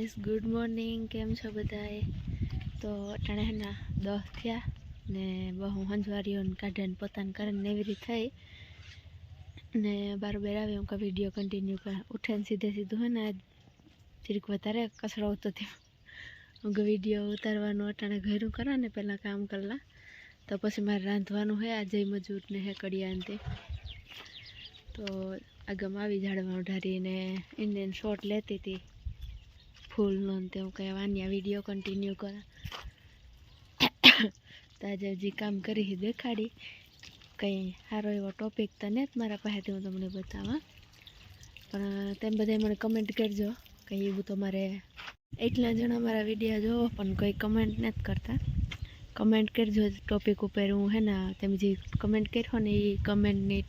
Guys, good morning. કેમ છો બધાએ? તો અટાણે હેના 10 થયા ને બહુ હંજવારીઓ કાઢીને પોતાને કરીને એવી રીતે થઈ ને બારોબાર આવી હું વિડીયો કન્ટિન્યુ કર ઉઠે ને સીધું હે ને જીરીક વધારે કસરો આવતો થયો. હું વિડીયો ઉતારવાનું અટાણે ઘરું કરવા ને પહેલાં કામ કરલા તો પછી મારે રાંધવાનું હે આજે મજૂરને હે કડિયા તે તો આગમ આવી ઝાડવા ઉઢારીને ઇન્ડિયન શોટ લેતી હતી ફૂલનો તે હું કંઈ વાન્યા વિડીયો કન્ટિન્યુ કરા તો આજે જે કામ કરી દેખાડી કંઈ સારો એવો ટોપિક તો ને જ મારા પાસેથી હું તમને બતાવવા પણ તેમ બધા મને કમેન્ટ કરજો કે એવું તમારે એટલા જણા મારા વિડીયો જોવો પણ કોઈ કમેન્ટ નથી કરતા. કમેન્ટ કરજો ટોપિક ઉપર હું હે ને તમે જે કમેન્ટ કર્યો ને એ કમેન્ટની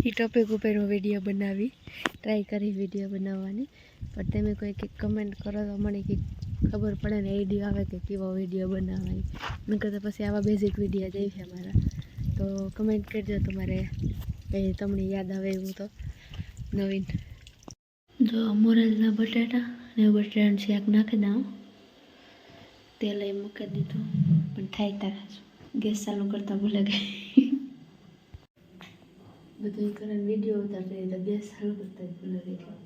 એ ટોપિક ઉપર હું વિડીયો બનાવી ટ્રાય કરી વિડીયો બનાવવાની પણ તમે કોઈ કંઈક કમેન્ટ કરો તો મને કંઈક ખબર પડે ને આઈડિયા આવે કે કેવો વિડીયો બનાવવાની મને કરતાં પછી આવા બેઝિક વિડીયો જઈ છે મારા તો કમેન્ટ કરજો તમારે કંઈ તમને યાદ આવે એવું તો નવીન. જો મોરેલના બટાટા ને બટાટાનું શાક નાખી દઉં તેલ એ મૂકી દીધું પણ થાય તારા ગેસ ચાલુ કરતા ભૂલે ગઈ બધું કરીને વિડીયો ઉતારતી તો ગેસ ચાલુ કરતા જ ભૂલે ગઈ.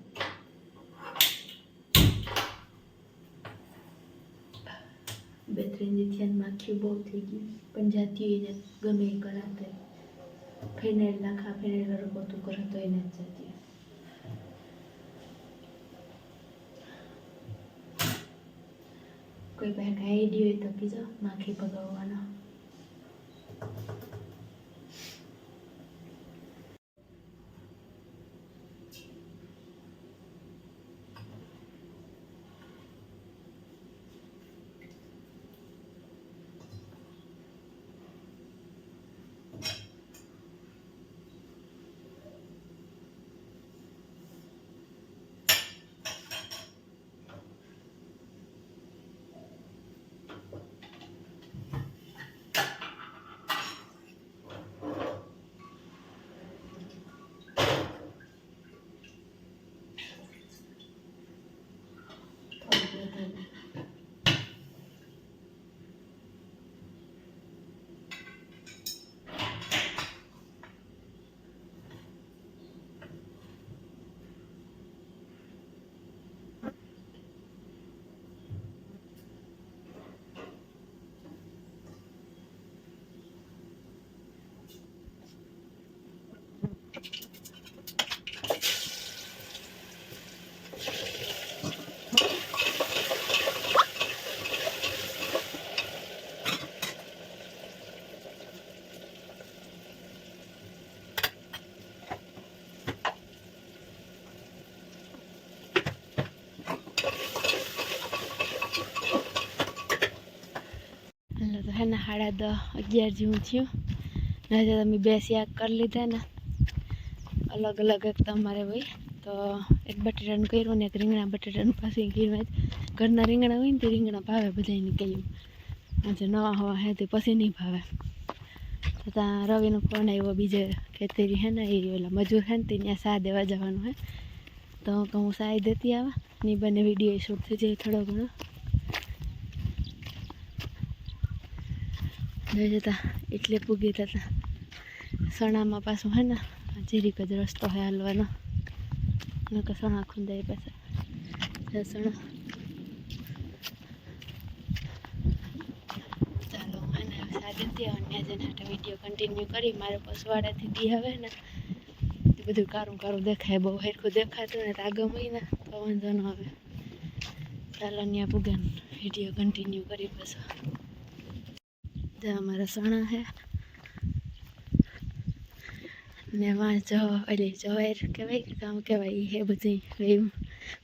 બેટરીની ધ્યાન માખ્યું બહુ થઈ ગયું પણ જાતી એને ગમે એ કરાતે ફેનેલ નાખા ફેનેલ પોતું કરે તો એને જ જાતી. કોઈ પાસે કાંઈ આઈડિયો હોય તો કીધો માખી ભગાવવાનો. હે ને 11:30 જેવું થયું ને હજુ તમે 2 શાક કરી લીધા ને અલગ અલગ એક તમારે હોય તો એક બટાટાનું કર્યું ને એક રીંગણા બટાટાનું પાછી કર્યું. ઘરના રીંગણા હોય ને તે રીંગણા ભાવે બધાને કહ્યું આજે નવા હવા હે તે પછી નહીં ભાવે તો ત્યાં રવિનો ફોન આવ્યો બીજે ખેતરી હે ને એ ઓલા મજૂર હે ને તે ત્યાં સા દેવા જવાનું હે તો હું સાય દેતી આવા ને બંને વિડીયો શૂટ થઈ જાય થોડો ઘણો જતા એટલે પૂગી જતા સણામાં પાછું હે ને જીરીક જ રસ્તો હે હાલવાનો કે સણા ખૂંદાય પાછા સણા ચાલો હે ને સાદી ત્યાં જઈને હાટે વિડીયો કન્ટિન્યુ કરી મારે પસવાડાથી દી આવે ને એ બધું કારું કારું દેખાય બહુ હેરખું દેખાતું ને આગમ હોય ને તો વાંધો ન આવે. ચાલો ત્યાં પૂગાન વિડીયો કન્ટિન્યુ કરી પાછો અમારા સણા હે ને વાં ઓલી જવાયર કહેવાય કામ કહેવાય એ હે બધી વેમ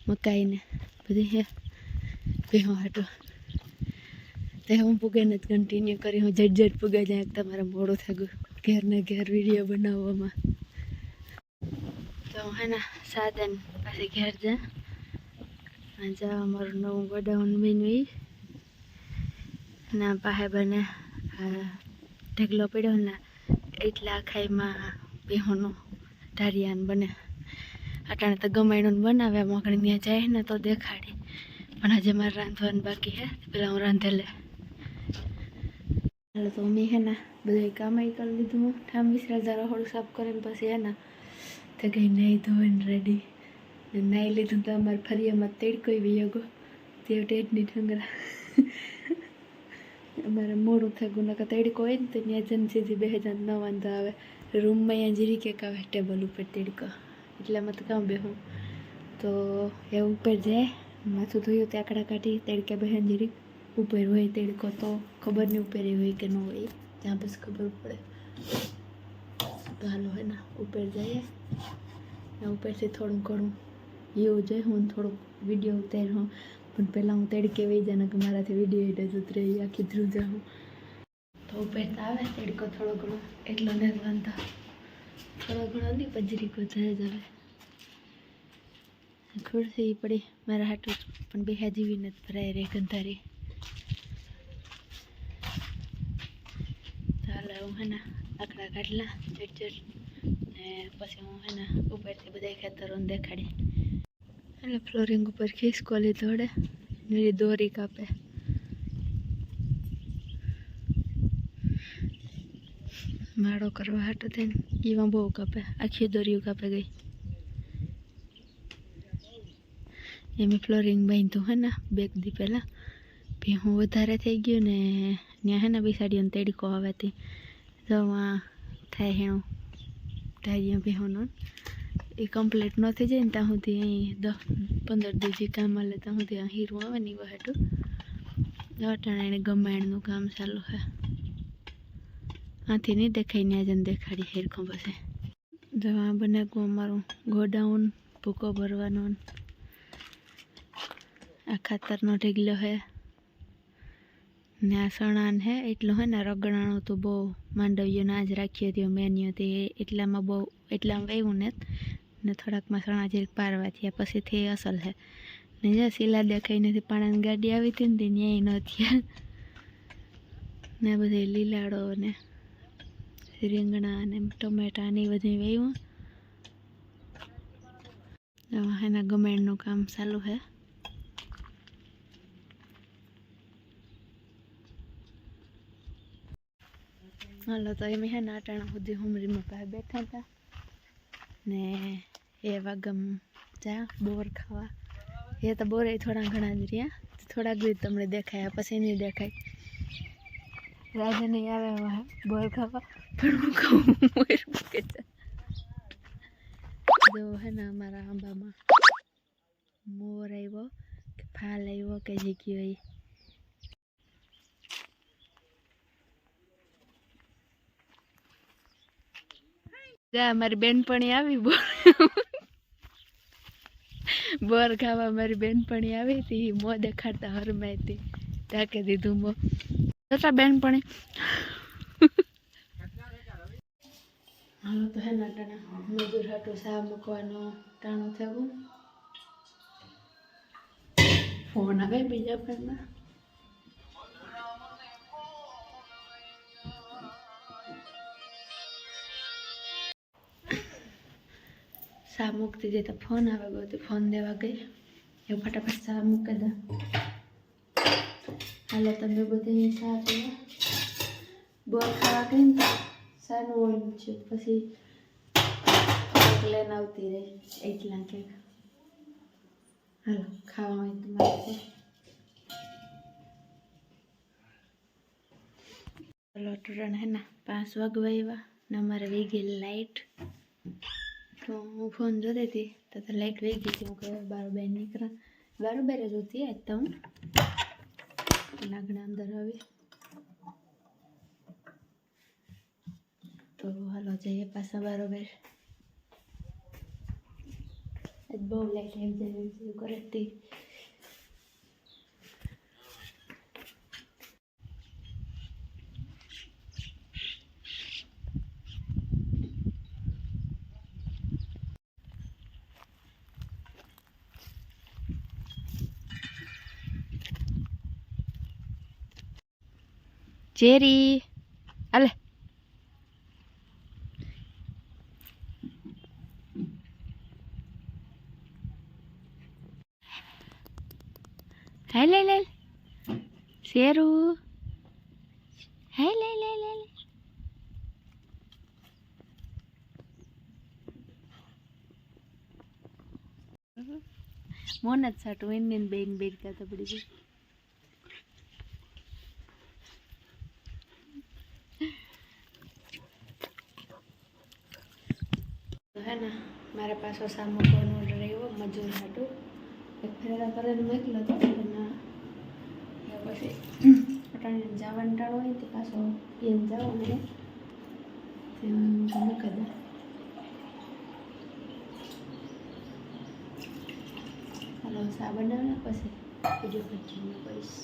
મકાઈને બધી હે ભેહો હાટો તે હું પૂગાઈને જ કન્ટિન્યુ કરી હું જટ પૂગા જાય તમારે મોડું થયું ઘેર ને ઘેર વિડીયો બનાવવામાં તો હે ને સાધન પાછી ઘેર જા અમારું નવું ગોડાઉન બન્યું ના પાસે બને ઢગલો પડ્યો ને એટલા ખાઈમાં બેહોનો ઢારિયાન બને અટાણે તો ગમાયણું બનાવે મોકળી ત્યાં જાય ને તો દેખાડી, પણ હજી મારે રાંધવાનું બાકી હે, પેલા હું રાંધે લે. હાલો તો મેં હે ને બધું કામ કરી લીધું, ઠામ વિસરાજા રહોડું સાફ કરીને પછી હે ને તો કંઈ નહીં ધોઈને રેડી નાહી લીધું. તો અમારે ફરિયામાં તેડકો વિયોગો તે ટેટની ઠંગરા અમારે મોડું થઈ ગયું, નકર તેડકો હોય ને તો ત્યાં જન સીધી બે હજાર ન વાંધો આવે. રૂમમાં અહીંયા જીરી કેક આવે ટેબલ ઉપર તેડકો, એટલામાં તો કામ બેહું તો એ ઉપર જાય માથું ધોયું તે આકડા કાઢી તેડકે બહેન જીરી ઉપર હોય તેડકો તો ખબર નહીં ઉપર હોય કે ન હોય, ત્યાં બસ ખબર પડે. તો હાલો હે ને ઉપર જઈએ ને ઉપરથી થોડું ઘણું એવું જોઈએ હું થોડુંક વિડીયો ઉતાર્યો, પણ પહેલાં હું તેડકે વહી જાય ને કે મારાથી વિડીયો એટલે જ ઉતરે આખી ધ્રુવ જાઉં. તો ઉપર તો આવે તેડકો થોડો ઘણો, એટલો ને વાંધો થોડો ઘણો નહીં પજરીકો જાય જ આવે. ખુરશી પડી મારા હાટું પણ બે જેવી નથી ભરાય રે ગંધારી. ચાલે હું હે ને આકડા કાઢલા ચડચડ ને પછી હું હે ને ઉપરથી બધા ખેતરોને દેખાડી. એટલે ફ્લોરિંગ ઉપર ખીસકો લીધો હડે મેરી દોરી કાપે. માળો કરવા હાટો થઈને એમાં બહુ કાપે, આખી દોરીઓ કાપે ગઈ. એમ ફ્લોરિંગ બાંધ્યું હે ને બેક દી પહેલાં ભેહું વધારે થઈ ગયું ને ત્યાં હે ને બેસાડીઓ ને તેડકો આવેતી તો થાય હેણું ધારીઓ ભેહુંનું એ કમ્પ્લીટ ન થઈ જાય ને ત્યાં સુધી અહીં 10-15 દી જે કામ મળે ત્યાં સુધી આ હીરું આવે ને એ વહેતું અટાણે એને ગમાયણનું કામ ચાલુ છે. આથી નહીં દેખાય ને આજે દેખાડી હેરખું પછી જવા બનાવવું અમારું ગોડાઉન ભૂકો ભરવાનો. આ ખાતરનો ઢીગલો હે ને આ સણાન હે એટલું હે ને રગડાણું તો બહુ માંડવીઓ ના જ રાખ્યો હતો મેન્યુ તે એટલામાં બહુ એટલામાં વહેવું ને થોડાકમાં સણા જરીક પારવા થયા પછીથી અસલ છે ને જે સિલા દેખાઈ નથી પાણાની ગાડી આવી હતી ને તે ન્યાય ન થયા ને બધે લીલાડો ને રીંગણા ને ટમેટા ને એ બધું વહેવું. એના ગમેણનું કામ ચાલુ છે. હાલો તો એમ હે ને અટાણા સુધી હુમરીમાં પાસે બેઠા હતા ને એ વાગમ જા બોર ખાવા. એ તો બોરે થોડા ઘણા જ રહ્યા, થોડાક જ તમને દેખાય પછી નહીં દેખાય. રાજા નહીં આવે બોર ખાવા પણ હું ખાઉં કે જો હે ને અમારા આંબામાં મોર આવ્યો કે ફાલ આવ્યો કે જીગ્યો એ મારી બેનપણી આવી બોર ખાવા. મારી બેનપણી આવી હતી મો દેખાડતા હરમાઈ હતી ટાકે દીધું મો જતા બેનપણી. હાલો તો હે ના ટાણા મજૂર હાટું સા મૂકવાનો ટાણું થયું. ફોન આવે બીજા ફોનમાં સા મૂકતી જઈ તો ફોન આવે ગયો તો ફોન દેવા ગઈ એવું ફટાફટ સા મૂકી દે. હાલો તમે બધી સા પીવા બોર ખાવા ગઈ ને સાનું હોય છે પછી લઈને આવતી રહે એટલા કે હાલો ખાવા હોય તમારે. હાલો ટોરણ હે ને 5 વાગવા આવ્યા ને અમારે વહી ગઈ લાઇટ. તો હું ફોન જોતી હતી તો લાઇટ વહી ગઈ હતી. હું કહે 12 નીકળા 12 જ હોતી આજ તો હું લાગણા અંદર આવી તો હાલો જઈએ પાછા 12. આજ બહુ લાઇટ આવી જાય કરે હતી. ચેરી અલે હાય લે લે શેરું હાય લે લે લે મોન જ સાટું એને બેન બેન કરતા પડી ગઈ है ना મારા પાસે સામો ફોન ઓર્ડર આવ્યો મજૂર હાટું એક ફેરા કરીને મોકલો તો ના પછી અટાણે જવાનું ટાળો હોય તે પાછો એમ જાઓ મને ત્યાં મૂકી દે હાલો સા બનાવે પછી બીજું કંઈ કરીશ